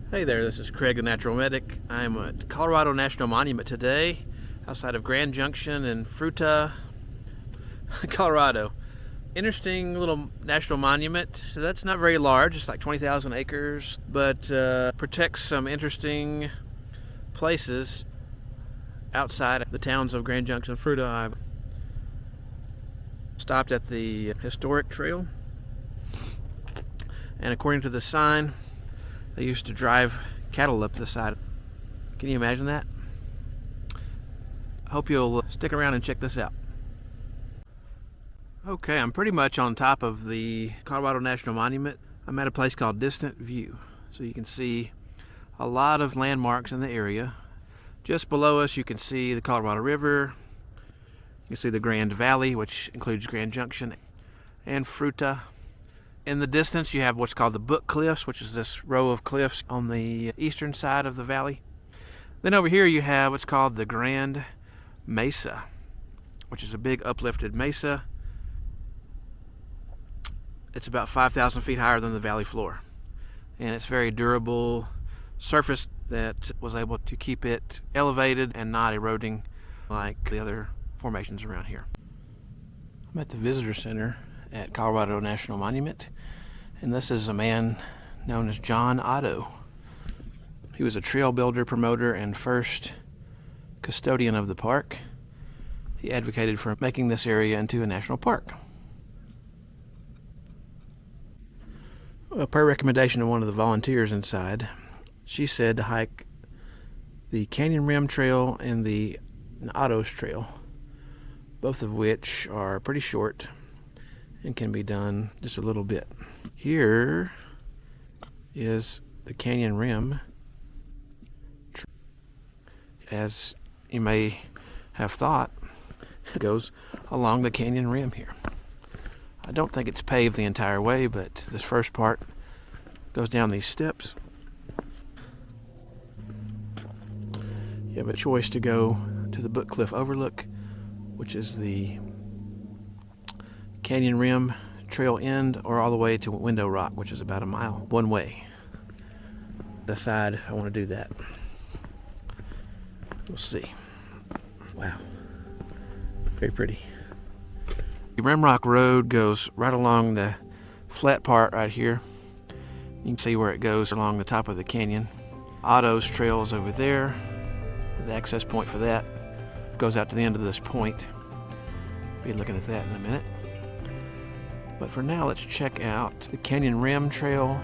Hey there, this is Craig the Natural Medic. I'm at Colorado National Monument today, outside of Grand Junction in Fruita, Colorado. Interesting little national monument. That's not very large, it's like 20,000 acres, but protects some interesting places outside the towns of Grand Junction and Fruita. I stopped at the historic trail, and according to the sign, they used to drive cattle up the side. Can you imagine that? I hope you'll stick around and check this out. Okay, I'm pretty much on top of the Colorado National Monument. I'm at a place called Distant View. So you can see a lot of landmarks in the area. Just below us you can see the Colorado River. You can see the Grand Valley, which includes Grand Junction and Fruita. In the distance you have what's called the Book Cliffs, which is this row of cliffs on the eastern side of the valley. Then over here you have what's called the Grand Mesa, which is a big uplifted mesa. It's about 5,000 feet higher than the valley floor. And it's very durable surface that was able to keep it elevated and not eroding like the other formations around here. I'm at the Visitor Center at Colorado National Monument, and this is a man known as John Otto. He was a trail builder, promoter, and first custodian of the park. He advocated for making this area into a national park. Well, per recommendation of one of the volunteers inside, she said to hike the Canyon Rim Trail and the Otto's Trail, both of which are pretty short and can be done just a little bit. Here is the Canyon Rim. As you may have thought, it goes along the canyon rim here. I don't think it's paved the entire way, but this first part goes down these steps. You have a choice to go to the Book Cliff Overlook, which is the Canyon Rim Trail end, or all the way to Window Rock, which is about a mile one way. Decide if I want to do that. We'll see. Wow, very pretty. The Rimrock Road goes right along the flat part right here. You can see where it goes along the top of the canyon. Otto's Trail is over there. The access point for that goes out to the end of this point. We'll be looking at that in a minute. But for now, let's check out the Canyon Rim Trail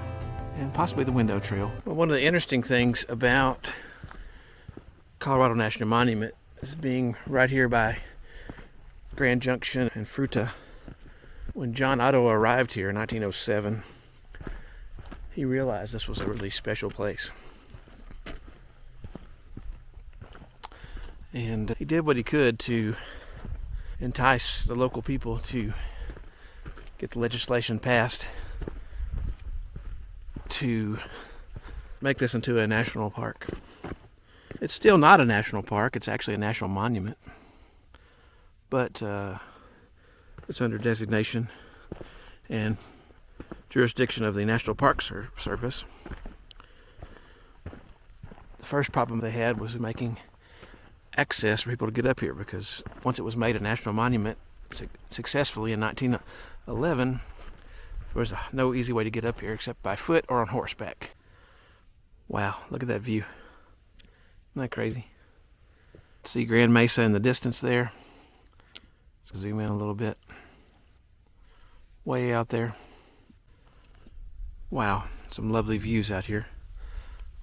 and possibly the Window Trail. Well, one of the interesting things about Colorado National Monument is being right here by Grand Junction and Fruita. When John Otto arrived here in 1907, he realized this was a really special place. And he did what he could to entice the local people to get the legislation passed to make this into a national park. It's still not a national park, it's actually a national monument, but it's under designation and jurisdiction of the National Park Service. The first problem they had was making access for people to get up here, because once it was made a national monument successfully in 1911, there was no easy way to get up here except by foot or on horseback. Wow, look at that view. Isn't that crazy? See Grand Mesa in the distance there. Let's zoom in a little bit. Way out there. Wow, some lovely views out here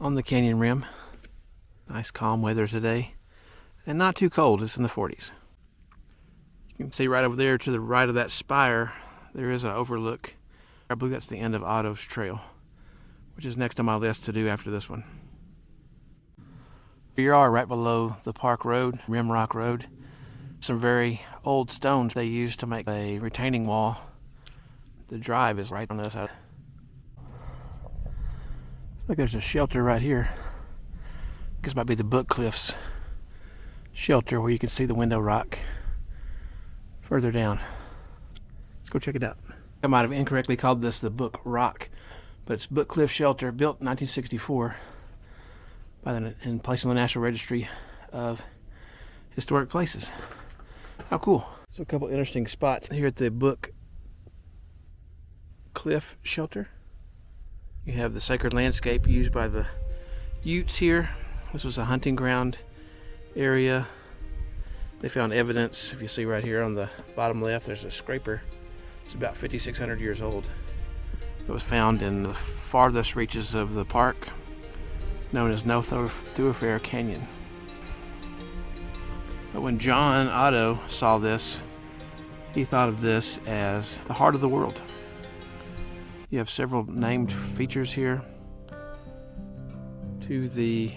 on the canyon rim. Nice calm weather today, and not too cold. It's in the 40s. You can see right over there to the right of that spire, there is an overlook. I believe that's the end of Otto's Trail, which is next on my list to do after this one. Here you are right below the park road, Rimrock Road. Some very old stones they used to make a retaining wall. The drive is right on the other side. Look, there's a shelter right here. This might be the Book Cliffs shelter where you can see the Window Rock further down. Let's go check it out. I might have incorrectly called this the Book Rock, But it's Book Cliff Shelter, built in 1964 and placed on the National Registry of Historic Places. How cool. So a couple interesting spots here at the Book Cliff Shelter. You have the sacred landscape used by the Utes here. This was a hunting ground area. They found evidence, if you see right here on the bottom left, there's a scraper. It's about 5,600 years old. It was found in the farthest reaches of the park, known as No Thoroughfare Canyon. But when John Otto saw this, he thought of this as the heart of the world. You have several named features here. To the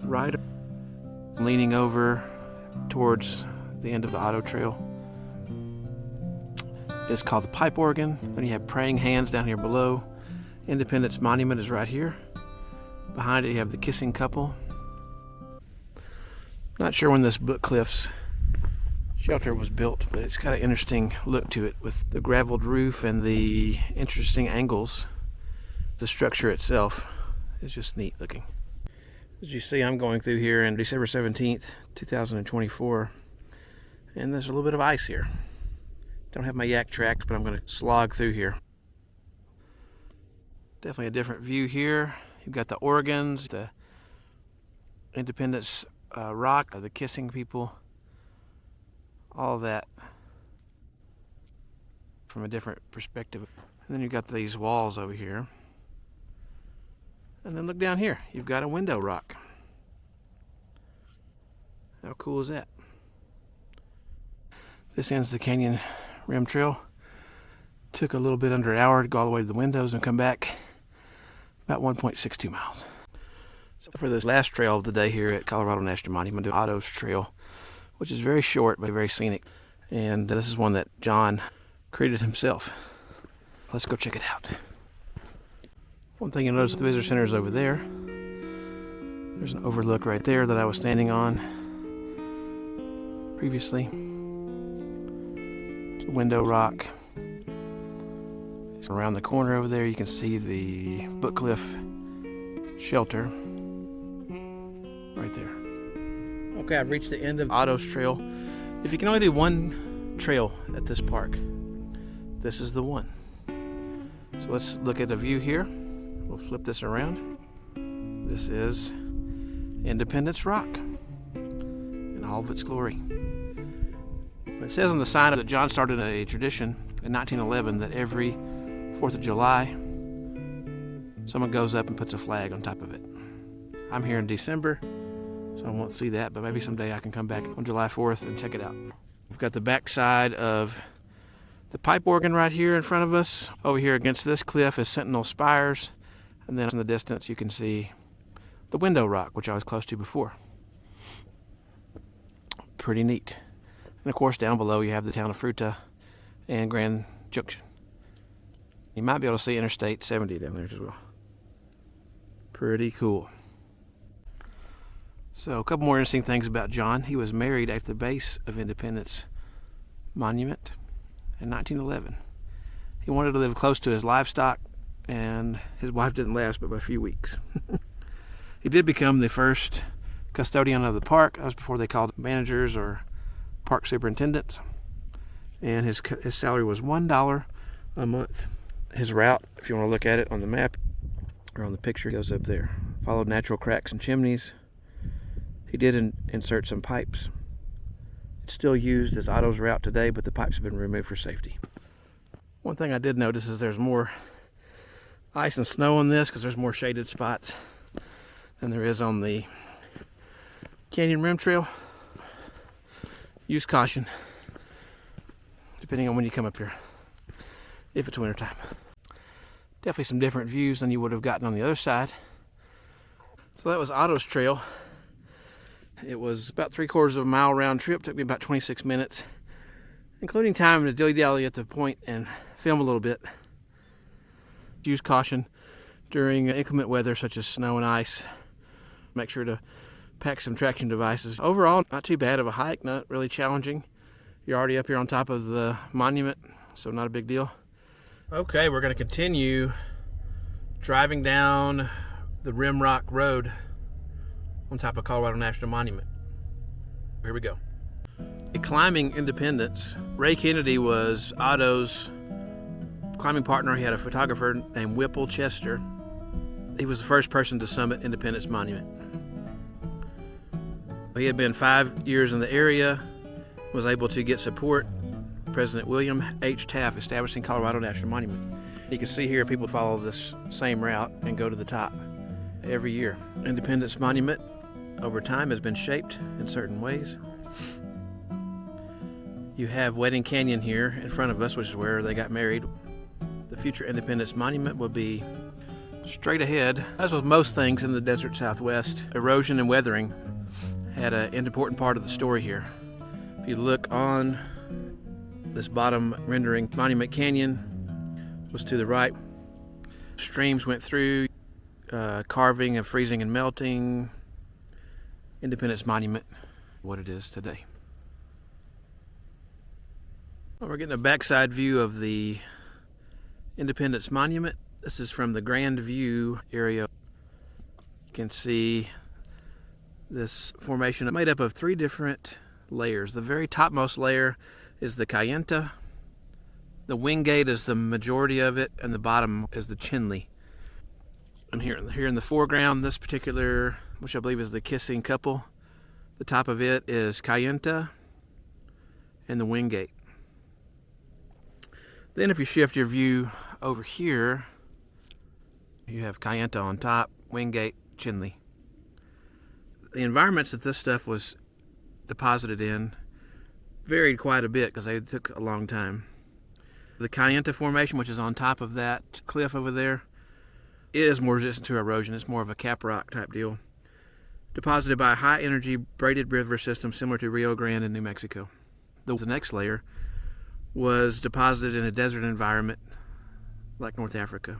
right, leaning over towards the end of the Otto Trail, is called the pipe organ. Then you have praying hands down here below. Independence Monument is right here. Behind it you have the kissing couple. Not sure when this Book Cliffs Shelter was built, but it's got an interesting look to it with the graveled roof and the interesting angles. The structure itself is just neat looking. As you see, I'm going through here on December 17th, 2024, and there's a little bit of ice here. Don't have my yak tracks, but I'm going to slog through here. Definitely a different view here. You've got the organs, the Independence Rock, the kissing people, all of that from a different perspective. And then you've got these walls over here. And then look down here, you've got a window rock. How cool is that? This ends the Canyon Rim Trail. Took a little bit under an hour to go all the way to the windows and come back. About 1.62 miles. So for this last trail of the day here at Colorado National Monument, the Otto's Trail, which is very short but very scenic. And this is one that John created himself. Let's go check it out. One thing you'll notice, the visitor center is over there. There's an overlook right there that I was standing on previously. The window rock. Around the corner over there you can see the Book Cliff Shelter right there. Okay, I've reached the end of Otto's Trail. If you can only do one trail at this park, this is the one. So let's look at a view here. We'll flip this around. This is Independence Rock in all of its glory. It says on the sign that John started a tradition in 1911 that every 4th of July, someone goes up and puts a flag on top of it. I'm here in December, so I won't see that, but maybe someday I can come back on July 4th and check it out. We've got the backside of the pipe organ right here in front of us. Over here against this cliff is Sentinel Spires, and then in the distance you can see the window rock, which I was close to before. Pretty neat. And of course down below you have the town of Fruita and Grand Junction. You might be able to see Interstate 70 down there as well. Pretty cool. So a couple more interesting things about John. He was married at the base of Independence Monument in 1911. He wanted to live close to his livestock, and his wife didn't last but a few weeks. He did become the first custodian of the park. That was before they called managers or park superintendents. And his salary was $1 a month. His route, if you want to look at it on the map or on the picture, goes up there. Followed natural cracks and chimneys. He did insert some pipes. It's still used as Otto's route today, but the pipes have been removed for safety. One thing I did notice is there's more ice and snow on this because there's more shaded spots than there is on the Canyon Rim Trail. Use caution depending on when you come up here, if it's winter time. Definitely some different views than you would have gotten on the other side. So that was Otto's Trail. It was about 3/4 of a mile round trip. Took me about 26 minutes, including time to dilly-dally at the point and film a little bit. Use caution during inclement weather such as snow and ice. Make sure to pack some traction devices. Overall, not too bad of a hike, not really challenging. You're already up here on top of the monument, so not a big deal. Okay, we're going to continue Driving down the Rimrock Road on top of Colorado National Monument. Here we go. Climbing Independence. Ray Kennedy was Otto's climbing partner. He had a photographer named Whipple Chester. He was the first person to summit Independence Monument. He had been 5 years in the area, was able to get support. President William H. Taft establishing Colorado National Monument. You can see here people follow this same route and go to the top every year. Independence Monument over time has been shaped in certain ways. You have Wedding Canyon here in front of us, which is where they got married. The future Independence Monument will be straight ahead. As with most things in the desert Southwest, erosion and weathering had an important part of the story here. If you look on this bottom rendering, Monument Canyon was to the right. Streams went through, carving and freezing and melting. Independence Monument, what it is today. Well, we're getting a backside view of the Independence Monument. This is from the Grand View area. You can see this formation made up of 3 different layers. The very topmost layer is the Kayenta. The Wingate is the majority of it, and the bottom is the Chinle. And here in the foreground, this particular, which I believe is the kissing couple, the top of it is Kayenta and the Wingate. Then if you shift your view over here, you have Kayenta on top, Wingate, Chinle. The environments that this stuff was deposited in varied quite a bit because they took a long time. The Kayenta Formation, which is on top of that cliff over there, is more resistant to erosion. It's more of a cap rock type deal. Deposited by a high energy braided river system similar to Rio Grande in New Mexico. The next layer was deposited in a desert environment like North Africa.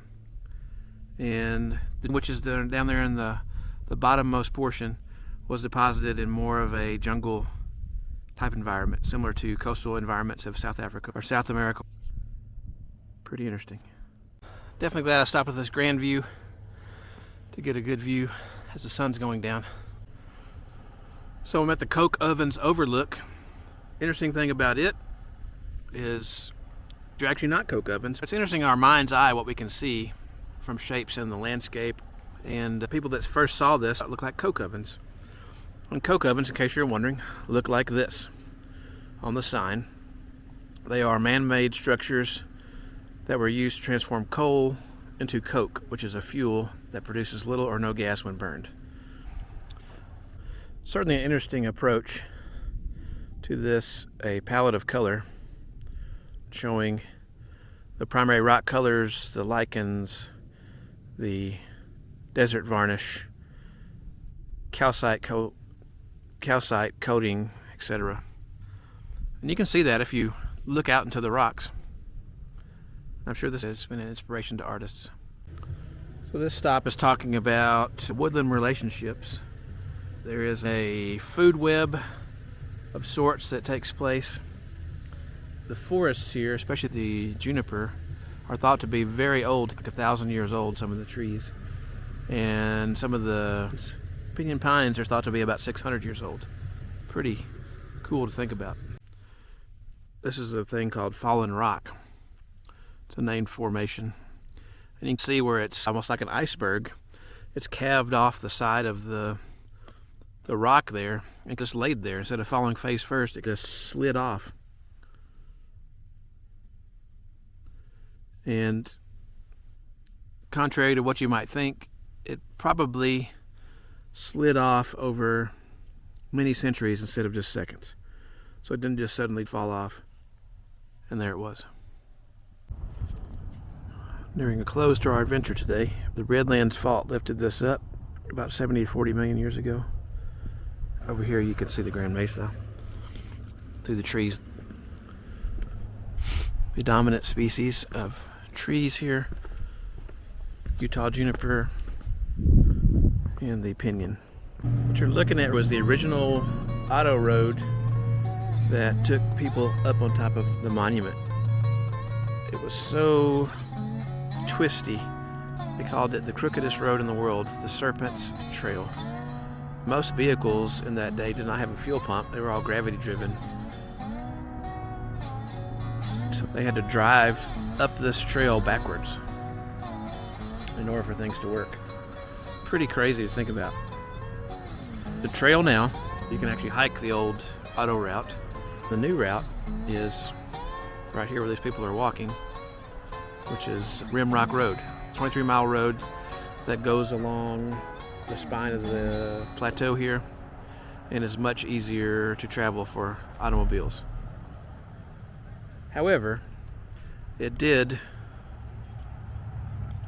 And which is down there in the bottommost portion was deposited in more of a jungle type environment, similar to coastal environments of South Africa or South America. Pretty interesting. Definitely glad I stopped at this Grand View to get a good view as the sun's going down. So I'm at the Coke Ovens Overlook. Interesting thing about it is they're actually not coke ovens. It's interesting in our mind's eye what we can see from shapes in the landscape, and people that first saw this look like coke ovens. And coke ovens, in case you're wondering, look like this on the sign. They are man-made structures that were used to transform coal into coke, which is a fuel that produces little or no gas when burned. Certainly an interesting approach to this, a palette of color showing the primary rock colors, the lichens, the desert varnish, calcite coating, etc. And you can see that if you look out into the rocks. I'm sure this has been an inspiration to artists. So this stop is talking about woodland relationships. There is a food web of sorts that takes place. The forests here, especially the juniper, are thought to be very old, like 1,000 years old, some of the trees. And some of the pinyon pines are thought to be about 600 years old. Pretty cool to think about. This is a thing called fallen rock. It's a named formation. And you can see where it's almost like an iceberg. It's calved off the side of the rock there and just laid there. Instead of falling face first, it just slid off. And contrary to what you might think, it probably slid off over many centuries instead of just seconds. So it didn't just suddenly fall off, and there it was. Nearing a close to our adventure today. The Redlands Fault lifted this up about 70 to 40 million years ago. Over here you can see the Grand Mesa through the trees. The dominant species of trees here, Utah juniper and the pinyon. What you're looking at was the original auto road that took people up on top of the monument. It was so twisty They called it the crookedest road in the world, the Serpents Trail. Most vehicles in that day did not have a fuel pump. They were all gravity driven. So they had to drive up this trail backwards in order for things to work. Pretty crazy to think about. The trail now, you can actually hike the old auto route. The new route is right here where these people are walking, which is Rimrock Road. 23-mile road that goes along the spine of the plateau here and is much easier to travel for automobiles. However, it did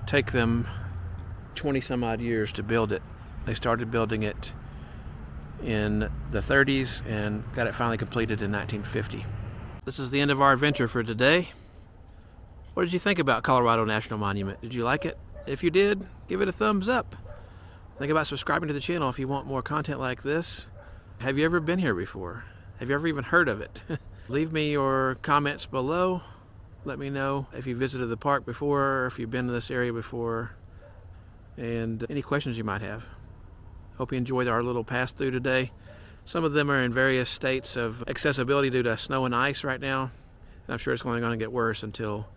take them 20 some odd years to build it. They started building it in the 30s and got it finally completed in 1950. This is the end of our adventure for today. What did you think about Colorado National Monument? Did you like it? If you did, give it a thumbs up. Think about subscribing to the channel if you want more content like this. Have you ever been here before? Have you ever even heard of it? Leave me your comments below. Let me know if you visited the park before, or if you've been to this area before, and any questions you might have. Hope you enjoyed our little pass through today. Some of them are in various states of accessibility due to snow and ice right now, and I'm sure it's going to get worse until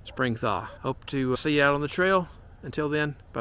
spring thaw. Hope to see you out on the trail. Until then, bye.